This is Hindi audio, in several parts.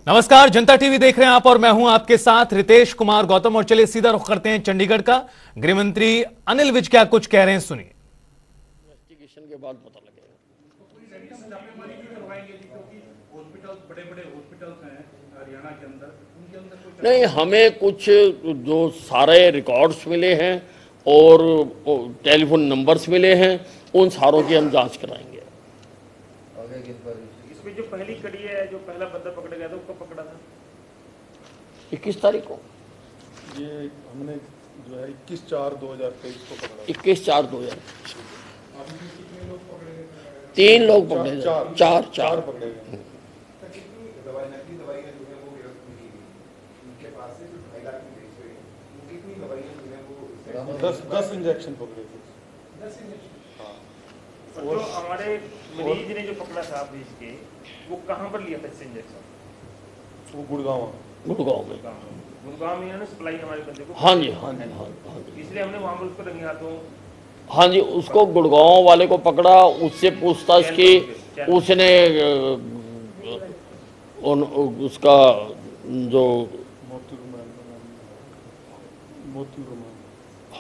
नमस्कार, जनता टीवी देख रहे हैं आप और मैं हूं आपके साथ रितेश कुमार गौतम। और चलिए सीधा रुख करते हैं चंडीगढ़ का। गृह मंत्री अनिल विज क्या कुछ कह रहे हैं, सुनिए। इन्वेस्टिगेशन के बाद पता लगेगा। नहीं, हमें कुछ जो सारे रिकॉर्ड्स मिले हैं और टेलीफोन नंबर्स मिले हैं, उन सारों की हम जांच कराएंगे। इसमें जो पहली कड़ी है, जो पहला बंदा पकड़ा गया था, उसको पकड़ा था 21 तारीख को। ये हमने जो है 21/4/2023 को पकड़ा। 21/4/2023। 3 लोग पकड़े गए। चार पकड़े गए। 10 इंजेक्शन पकड़े थे। जो हमारे मरीज ने जो पकड़ा था ब्रिज के, वो कहाँ पर लिया था इससे इंजेक्शन? वो गुड़गांव में। गुड़गांव में इन्होंने सप्लाई हमारे बंदे को। हाँ जी। इसलिए हमने वहाँ पर उसको रंगे हाथों। हाँ जी, उसको गुड़गांव वाले को पकड़ा, उससे पूछताछ की। उसने उसका जो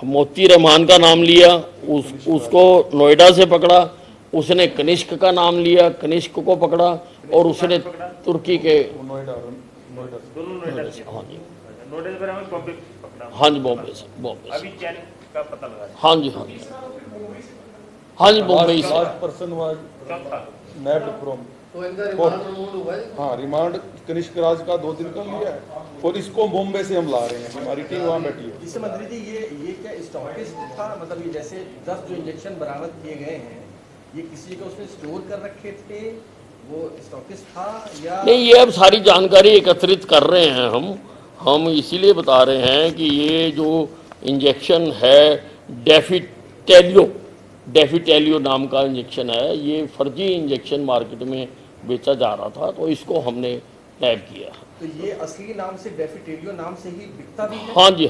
मोती रहमान का नाम लिया, उसको नोएडा से पकड़ा। उसने कनिष्क का नाम लिया, कनिष्क को पकड़ा। और उसने तुर्की के नोएडा से। हाँ जी, नोएडा से हमें बॉम्बे पकड़ा। हाँ जी, बॉम्बे से। अभी चैन का पता लगा। हाँ जी, हाँ जी, बॉम्बे से। Person was napped from. हाँ, रिमांड कनिष्क राज का 2 दिन का लिया है और इसको बॉम्बे से हम ला रहे हैं। हमारी टीम वहाँ बैठी है। इससे मंत्री जी, ये क्या स्टॉकिस्ट था? मतलब ये जैसे 10 जो इंजेक्शन बरामद किए गए हैं, ये किसी को उसने स्टोर कर रखे थे, वो स्टॉकिस्ट था या नहीं? ये अब सारी जानकारी एकत्रित कर रहे हैं हम इसीलिए बता रहे हैं कि ये जो इंजेक्शन है डेफिटेलियो नाम का इंजेक्शन है, ये फर्जी इंजेक्शन मार्केट में बेचा जा रहा था, तो इसको हमने टैग किया। तो ये असली नाम से डेफिटेलियो नाम से ही बिकता भी है? हाँ जी।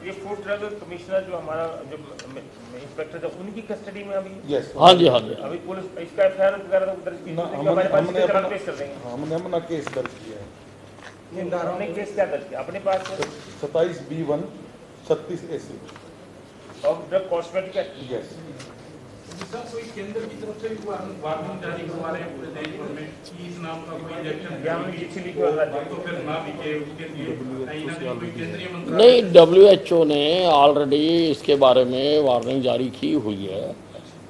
ये फूड ड्रग कमिश्नर जो हमारा जो इंस्पेक्टर था, उनकी कस्टडी में अभी। यस। हाँ जी। अभी पुलिस इसका एफआईआर वगैरह दर्ज की है। हमने केस दर्ज किया है। हमने केस क्या दर्ज किया अपने पास? 27B1 36AC और ड्रग कॉस्मेटिक एक्ट। यस। कोई केंद्र की तरफ से भी वार्निंग जारी करवा रहे हैं पूरे देश भर में कि इस नाम का कोई इंजेक्शन तो फिर ना बिके, उसके लिए कहीं ना कहीं कोई केंद्रीय मंत्रालय। नहीं, WHO ने ऑलरेडी इसके बारे में वार्निंग जारी की हुई है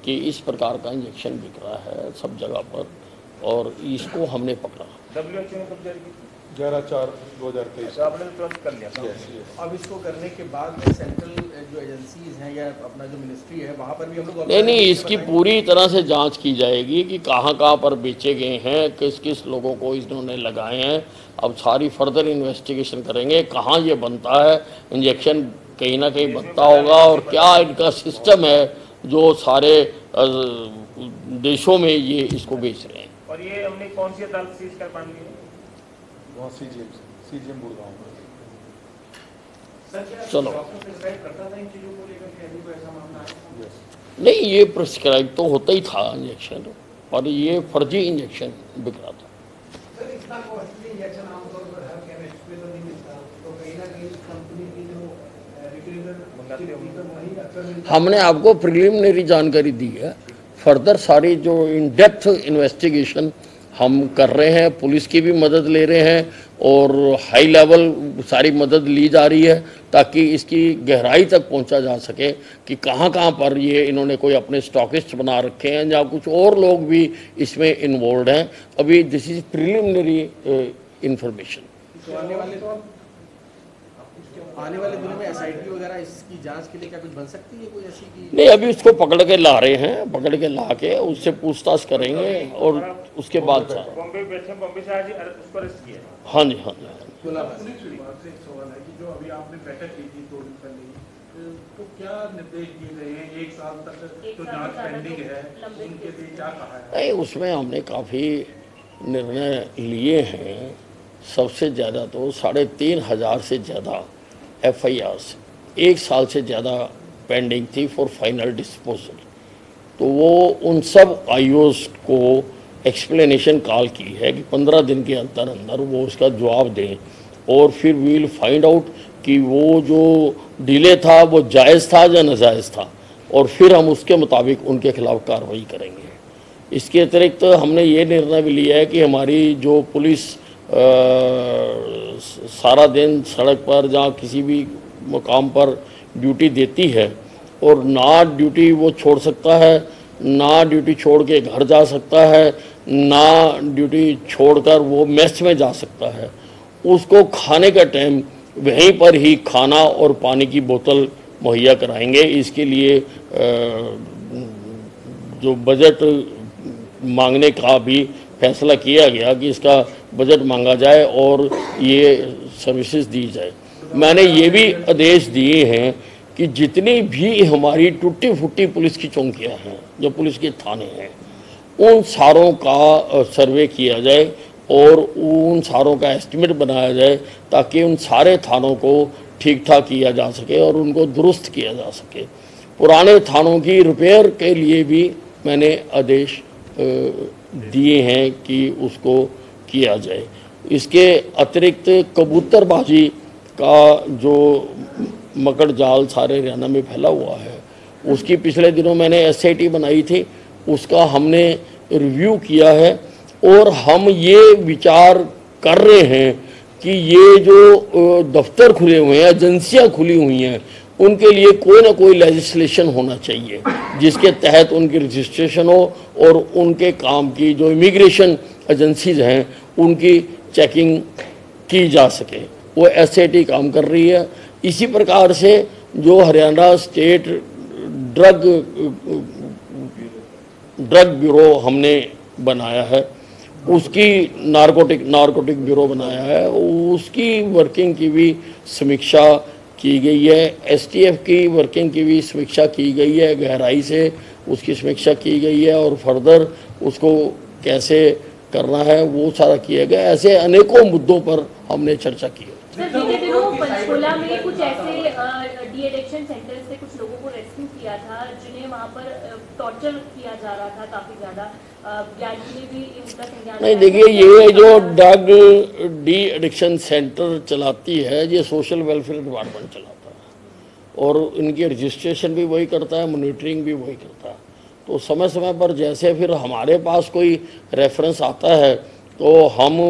कि इस प्रकार का इंजेक्शन बिक रहा है सब जगह पर, और इसको हमने पकड़ा। WHO ने कब जारी की? 11/4/2023। तो आपने तुरंत कर लिया। अब इसको करने के बाद में सेंट्रल जो एजेंसीज हैं या अपना जो मिनिस्ट्री है, वहाँ पर भी हम लोग नहीं, इसकी पूरी तरह से जांच की जाएगी कि कहाँ पर बेचे गए हैं, किस किस लोगों को इन्होंने लगाए हैं। अब सारी फर्दर इन्वेस्टिगेशन करेंगे, कहाँ ये बनता है इंजेक्शन, कहीं ना कहीं बनता होगा, और क्या इनका सिस्टम है जो सारे देशों में ये इसको बेच रहे हैं। और ये हमने कौन सी अदालत से इसका पान लिया? वहाँ CGM गुड़गांव। चलो, करता था इन चीजों को लेकर के, अभी ऐसा मामला है? नहीं, ये प्रिस्क्राइब तो होता ही था इंजेक्शन, और ये फर्जी इंजेक्शन बिक रहा था। सर, इतना कॉस्टली इंजेक्शन आमतौर पर हर केमिस्ट में तो नहीं मिलता, तो कहीं ना कहीं कंपनी की जो रिटेलर हमने आपको प्रिलिमिनरी जानकारी दी है। फर्दर सारी जो इन डेप्थ इन्वेस्टिगेशन हम कर रहे हैं, पुलिस की भी मदद ले रहे हैं और हाई लेवल सारी मदद ली जा रही है, ताकि इसकी गहराई तक पहुंचा जा सके कि कहाँ पर ये इन्होंने कोई अपने स्टॉकिस्ट बना रखे हैं या कुछ और लोग भी इसमें इन्वॉल्व हैं। अभी दिस इज प्रिलिमिनरी इंफॉर्मेशन। आने वाले दिनों में SIT वगैरह इसकी जांच के लिए क्या कुछ बन सकती है कोई ऐसी की? नहीं, अभी उसको पकड़ के ला रहे हैं, पकड़ के ला के उससे पूछताछ करेंगे और उसके बाद बॉम्बे से आज उसको अरेस्ट किया। हाँ जी। सवाल है कि जो अभी आपने बैठक की थी 2 दिन पहले, तो क्या निर्देश दिए गए हैं? 1 साल तक जो जांच पेंडिंग है उनके लिए क्या कहा है? नहीं, उसमें हमने काफ़ी निर्णय लिए हैं। सबसे ज़्यादा तो 3,500 से ज़्यादा FIRs 1 साल से ज़्यादा पेंडिंग थी फॉर फाइनल डिस्पोजल। तो वो उन सब IOs को एक्सप्लेनेशन कॉल की है कि 15 दिन के अंदर अंदर वो उसका जवाब दें, और फिर वी विल फाइंड आउट कि वो जो डिले था वो जायज़ था या नाजायज़ था, और फिर हम उसके मुताबिक उनके खिलाफ कार्रवाई करेंगे। इसके अतिरिक्त हमने ये निर्णय भी लिया है कि हमारी जो पुलिस सारा दिन सड़क पर जहाँ किसी भी मुकाम पर ड्यूटी देती है, और ना ड्यूटी वो छोड़ सकता है, ना ड्यूटी छोड़ के घर जा सकता है, ना ड्यूटी छोड़कर वो मेस में जा सकता है, उसको खाने का टाइम वहीं पर ही खाना और पानी की बोतल मुहैया कराएंगे। इसके लिए जो बजट मांगने का भी फैसला किया गया कि इसका बजट मांगा जाए और ये सर्विसेज दी जाए। मैंने ये भी आदेश दिए हैं कि जितनी भी हमारी टूटी फूटी पुलिस की चौकियां हैं, जो पुलिस के थाने हैं, उन सारों का सर्वे किया जाए और उन सारों का एस्टिमेट बनाया जाए, ताकि उन सारे थानों को ठीक ठाक किया जा सके और उनको दुरुस्त किया जा सके। पुराने थानों की रिपेयर के लिए भी मैंने आदेश दिए हैं कि उसको किया जाए। इसके अतिरिक्त कबूतरबाजी का जो मकड़ जाल सारे हरियाणा में फैला हुआ है, उसकी पिछले दिनों मैंने SIT बनाई थी, उसका हमने रिव्यू किया है, और हम ये विचार कर रहे हैं कि ये जो दफ्तर खुले हुए हैं, एजेंसियां खुली हुई हैं, उनके लिए कोई ना कोई लेजिस्लेशन होना चाहिए जिसके तहत उनकी रजिस्ट्रेशन हो और उनके काम की जो इमिग्रेशन एजेंसीज हैं उनकी चेकिंग की जा सके। वो SIT काम कर रही है। इसी प्रकार से जो हरियाणा स्टेट ड्रग ब्यूरो हमने बनाया है, उसकी नारकोटिक ब्यूरो बनाया है, उसकी वर्किंग की भी समीक्षा की गई है। STF की वर्किंग की भी समीक्षा की गई है, गहराई से उसकी समीक्षा की गई है, और फर्दर उसको कैसे करना है वो सारा किया गया। ऐसे अनेकों मुद्दों पर हमने चर्चा की है। सर, बीते दिनों पंचकुला में कुछ ऐसे डी एडिक्शन सेंटर से कुछ लोगों को रेस्क्यू किया था, जिन्हें वहां पर टॉर्चर किया जा रहा था काफी ज्यादा। ज्ञान भी उनका संज्ञान नहीं, देखिए, ये जो ड्रग डी एडिक्शन सेंटर चलाती है, ये सोशल वेलफेयर डिपार्टमेंट चलाता है, और इनकी रजिस्ट्रेशन भी वही करता है, मॉनिटरिंग भी वही करता है। तो समय समय पर जैसे फिर हमारे पास कोई रेफरेंस आता है तो हम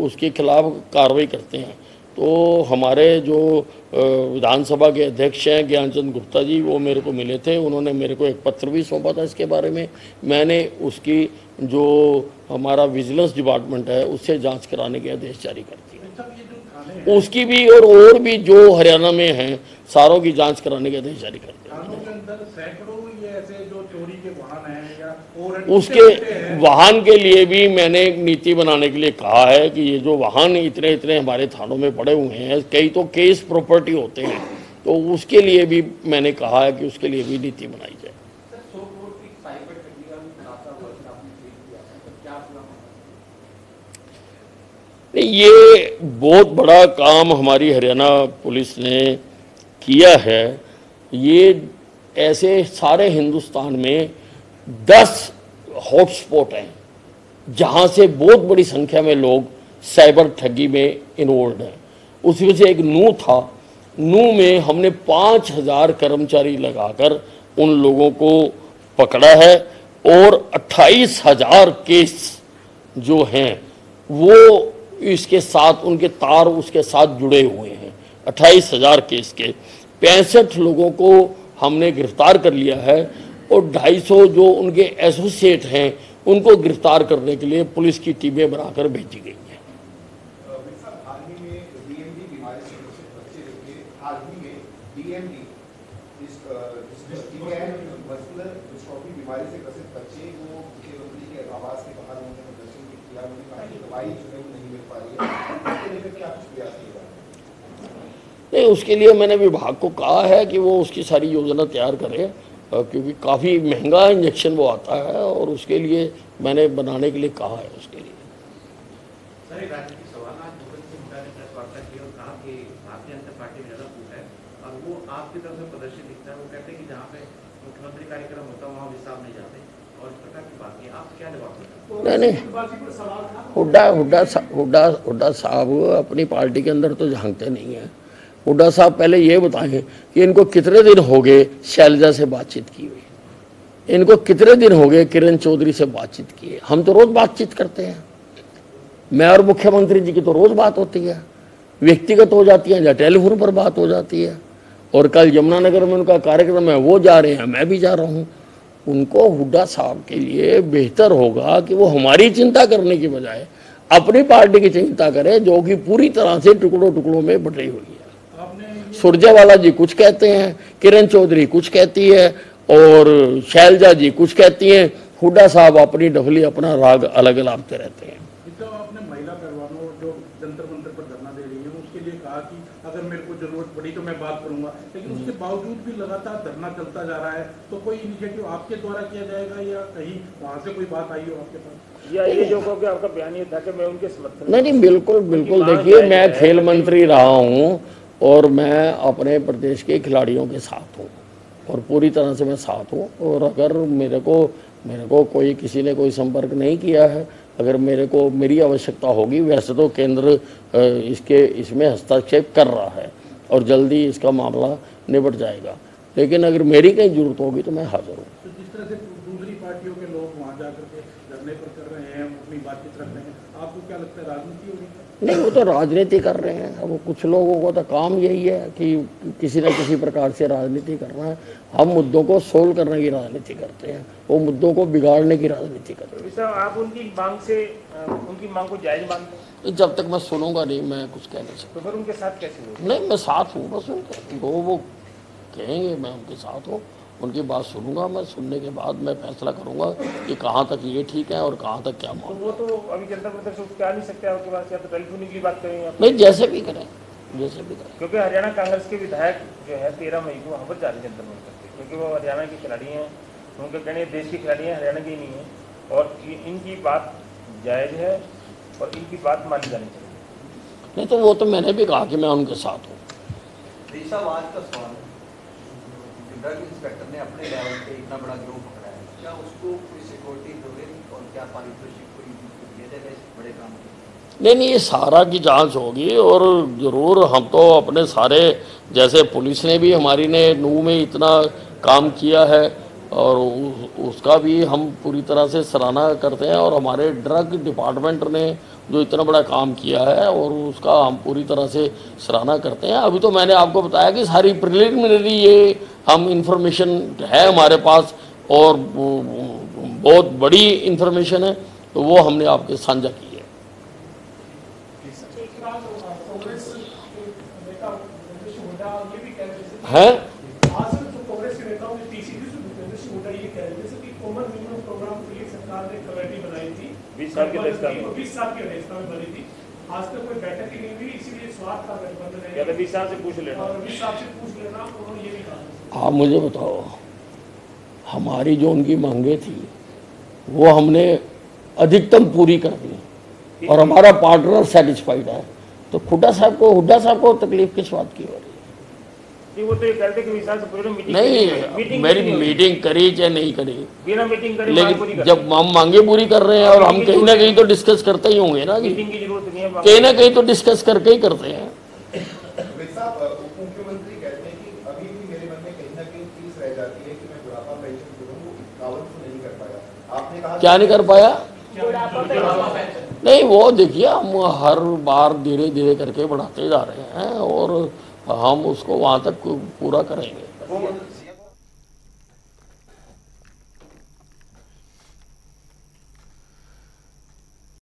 उसके खिलाफ कार्रवाई करते हैं। तो हमारे जो विधानसभा के अध्यक्ष हैं ज्ञानचंद गुप्ता जी, वो मेरे को मिले थे, उन्होंने मेरे को एक पत्र भी सौंपा था इसके बारे में। मैंने उसकी जो हमारा विजिलेंस डिपार्टमेंट है उससे जांच कराने के आदेश जारी कर दिए। उसकी भी और भी जो हरियाणा में हैं सारों की जांच कराने के आदेश जारी कर दिए। उसके वाहन के लिए भी मैंने एक नीति बनाने के लिए कहा है कि ये जो वाहन इतने हमारे थानों में पड़े हुए हैं, कई तो केस प्रॉपर्टी होते हैं, तो उसके लिए भी मैंने कहा है कि उसके लिए भी नीति बनाई जाए। ये बहुत बड़ा काम हमारी हरियाणा पुलिस ने किया है। ये ऐसे सारे हिंदुस्तान में 10 हॉटस्पॉट हैं जहां से बहुत बड़ी संख्या में लोग साइबर ठगी में इन्वॉल्व हैं। उसमें से एक नू था। नू में हमने 5000 कर्मचारी लगाकर उन लोगों को पकड़ा है, और 28,000 केस जो हैं वो इसके साथ, उनके तार उसके साथ जुड़े हुए हैं। 28,000 केस के 65 लोगों को हमने गिरफ्तार कर लिया है, और 250 जो उनके एसोसिएट हैं उनको गिरफ्तार करने के लिए पुलिस की टीमें बनाकर भेजी गई हैं। नहीं, उसके लिए मैंने विभाग को कहा है कि वो उसकी सारी योजना तैयार करे, क्योंकि काफ़ी महंगा इंजेक्शन वो आता है, और उसके लिए मैंने बनाने के लिए कहा है। उसके लिए सर, एक राजनीतिक सवाल, आज भूपेंद्र सिंह हुड्डा ने प्रेस वार्ता की और कहा कि भारतीय जनता पार्टी में ज़्यादा फूट है, और वो आपकी तरफ से प्रदर्शित दिखता है। वो कहते हैं कि जहाँ पे मुख्यमंत्री कार्यक्रम होता है वहाँ भी साहब नहीं जाते, और इस प्रकार की बात है, आप क्या जवाब देते? नहीं, हुड्डा साहब अपनी पार्टी के अंदर तो झांकते नहीं हैं। हुड्डा साहब पहले ये बताएं कि इनको कितने दिन हो गए शैलजा से बातचीत की हुई, इनको कितने दिन हो गए किरण चौधरी से बातचीत की है। हम तो रोज बातचीत करते हैं, मैं और मुख्यमंत्री जी की तो रोज बात होती है, व्यक्तिगत हो जाती है या टेलीफोन पर बात हो जाती है। और कल यमुनानगर में उनका कार्यक्रम है, वो जा रहे हैं, मैं भी जा रहा हूँ। उनको हुड्डा साहब के लिए बेहतर होगा कि वो हमारी चिंता करने की बजाय अपनी पार्टी की चिंता करें, जो कि पूरी तरह से टुकड़ों टुकड़ों में बटी हुई है। सुरजेवाला जी कुछ कहते हैं, किरण चौधरी कुछ कहती है और शैलजा जी कुछ कहती हैं। हुड्डा साहब अपनी डफली अपना राग अलग लाते रहते हैं। तो आपने महिला पहलवानों जो जंतर मंतर पर धरना दे रही है उसके लिए कहा कि अगर मेरे को जरूरत पड़ी तो मैं बात करूंगा, लेकिन उसके बावजूद भी लगातार धरना चलता जा रहा है। तो कोई इनिशिएटिव आपके द्वारा किया जाएगा या कहीं वहां से कोई बात आई हो आपके पास? या ये जो कि आपका बयान ये था कि मैं उनके समर्थन नहीं, बिल्कुल बिल्कुल। देखिए, मैं खेल मंत्री रहा हूँ और मैं अपने प्रदेश के खिलाड़ियों के साथ हूँ और पूरी तरह से मैं साथ हूँ। और अगर मेरे को कोई किसी ने कोई संपर्क नहीं किया है, अगर मेरी आवश्यकता होगी, वैसे तो केंद्र इसमें हस्तक्षेप कर रहा है और जल्दी इसका मामला निपट जाएगा, लेकिन अगर मेरी कहीं जरूरत होगी तो मैं हाजिर हूँ। तो जिस तरह से दूसरी पार्टियों के लोग वहाँ जाकर के धरने पर कर रहे हैं, अपनी बातचीत रख रहे हैं, आपको क्या लगता है राजनीति होगी? नहीं, वो तो राजनीति कर रहे हैं। अब कुछ लोगों को तो काम यही है कि किसी न किसी प्रकार से राजनीति करना है। हम मुद्दों को सोल्व करने की राजनीति करते हैं, वो मुद्दों को बिगाड़ने की राजनीति करते हैं। आप उनकी मांग को जायज मानते हैं? जब तक मैं सुनूंगा नहीं, मैं कुछ कह नहीं सकता। तो फिर उनके साथ कैसे होगा? नहीं, मैं साथ हूँ, बस उनके वो कहेंगे, मैं उनके साथ हूँ, उनकी बात सुनूंगा। मैं सुनने के बाद मैं फैसला करूंगा कि कहाँ तक ये ठीक है और कहाँ तक क्या मांग। वो तो अभी जनता प्रदर्शन उठ के आ नहीं सकते आपके पास, या तो टेलीफोन की बात करेंगे आप? नहीं, जैसे भी करें। क्योंकि हरियाणा कांग्रेस के विधायक जो है 13 मई को वहाँ पर जा रहे हैं जनता प्रदर्शन, क्योंकि वो हरियाणा के खिलाड़ी हैं, उनके कहने देश के खिलाड़ी हैं, हरियाणा के ही नहीं है। और इनकी बात जायज है और इनकी बात मानी जानी चाहिए। नहीं तो वो तो मैंने भी कहा कि मैं उनके साथ हूँ। आज का सवाल है, ड्रग इंस्पेक्टर ने अपने लेवल पे इतना बड़ा गिरोह पकड़ा है, क्या उसको कोई सिक्योरिटी दोगे और क्या पारितोषिक कोई दिया जाएगा इस बड़े काम के? नहीं, ये सारा की जांच होगी और ज़रूर हम तो अपने सारे, जैसे पुलिस ने भी हमारी ने नू में इतना काम किया है और उसका भी हम पूरी तरह से सराहना करते हैं। और हमारे ड्रग डिपार्टमेंट ने जो इतना बड़ा काम किया है और उसका हम पूरी तरह से सराहना करते हैं। अभी तो मैंने आपको बताया कि सारी प्रिलिमिनरी ये हम इंफॉर्मेशन है हमारे पास और बहुत बड़ी इंफॉर्मेशन है, तो वो हमने आपके साझा की है। हैं? आज तक कोई बैठक ही नहीं हुई, इसीलिए स्वार्थ का गठबंधन है। या तो 20 साल से पूछ लेना। और 20 साल से पूछ लेना, उन्होंने ये भी कहा। आप मुझे बताओ, हमारी जो उनकी मांगे थी वो हमने अधिकतम पूरी कर दी और हमारा पार्टनर सेटिस्फाइड है, तो हुड्डा साहब को तकलीफ किस बात की हो रही है? वो तो ये कहते कि 20 साल से पूरी मीटिंग नहीं, मेरी मीटिंग करी चाहे नहीं करी, बिना मीटिंग करे, लेकिन जब हम मांगे पूरी कर रहे हैं और हम कहीं ना कहीं तो डिस्कस करते ही होंगे ना, मीटिंग की जरूरत नहीं है, कहीं ना कहीं तो डिस्कस करके ही करते हैं। उप मुख्यमंत्री कहते हैं कि अभी भी मेरे मन में कहीं ना कहीं चीज रह जाती है कि मैं बुढ़ापा पेंशन जो हूँ 51 को नहीं कर पाया। आपने कहा क्या नहीं कर पाया? नहीं, वो देखिए, हम हर बार धीरे धीरे करके बढ़ाते जा रहे हैं और हम उसको वहाँ तक पूरा करेंगे।